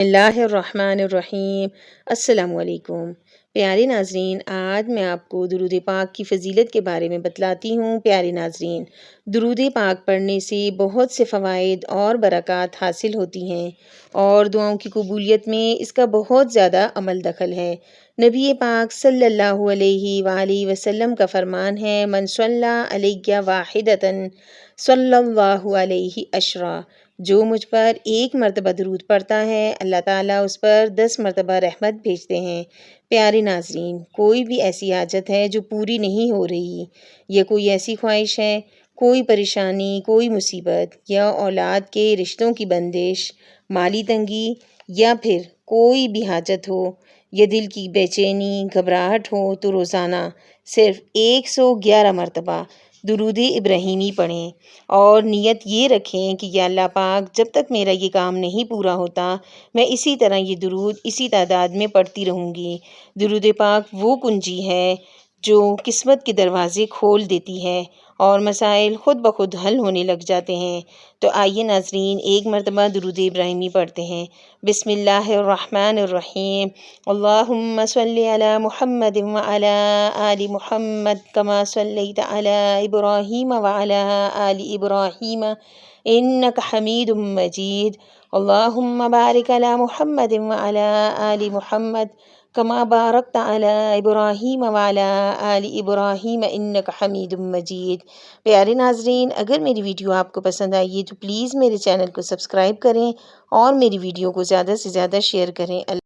اللہ الرحمن الرحیم۔ السلام علیکم پیارے ناظرین، آج میں آپ کو درود پاک کی فضیلت کے بارے میں بتلاتی ہوں۔ پیارے ناظرین، درود پاک پڑھنے سے بہت سے فوائد اور برکات حاصل ہوتی ہیں اور دعاؤں کی قبولیت میں اس کا بہت زیادہ عمل دخل ہے۔ نبی پاک صلی اللہ علیہ وآلہ وسلم کا فرمان ہے، من صلی علیہ واحدۃ صلی اللہ علیہ عشرا، جو مجھ پر ایک مرتبہ درود پڑھتا ہے اللہ تعالیٰ اس پر 10 مرتبہ رحمت بھیجتے ہیں۔ پیارے ناظرین، کوئی بھی ایسی حاجت ہے جو پوری نہیں ہو رہی، یا کوئی ایسی خواہش ہے، کوئی پریشانی، کوئی مصیبت، یا اولاد کے رشتوں کی بندش، مالی تنگی، یا پھر کوئی بھی حاجت ہو، یا دل کی بے چینی، گھبراہٹ ہو، تو روزانہ صرف 111 مرتبہ درود ابراہیمی پڑھیں اور نیت یہ رکھیں کہ یا اللہ پاک، جب تک میرا یہ کام نہیں پورا ہوتا میں اسی طرح یہ درود اسی تعداد میں پڑھتی رہوں گی۔ درود پاک وہ کنجی ہے جو قسمت کے دروازے کھول دیتی ہے اور مسائل خود بخود حل ہونے لگ جاتے ہیں۔ تو آئیے ناظرین، ایک مرتبہ درود ابراہیمی پڑھتے ہیں۔ بسم اللہ الرحمن الرحیم، اللہم صلی علی محمد وعلی آل محمد کما صلیت علی ابراہیم وعلی آل ابراہیم انک حمید مجید، اللہم بارک علی محمد وعلی آل محمد کما بارکت علی ابراہیم وعلی آل ابراہیم انک حمید مجید۔ پیارے ناظرین، اگر میری ویڈیو آپ کو پسند آئی ہے تو پلیز میرے چینل کو سبسکرائب کریں اور میری ویڈیو کو زیادہ سے زیادہ شیئر کریں۔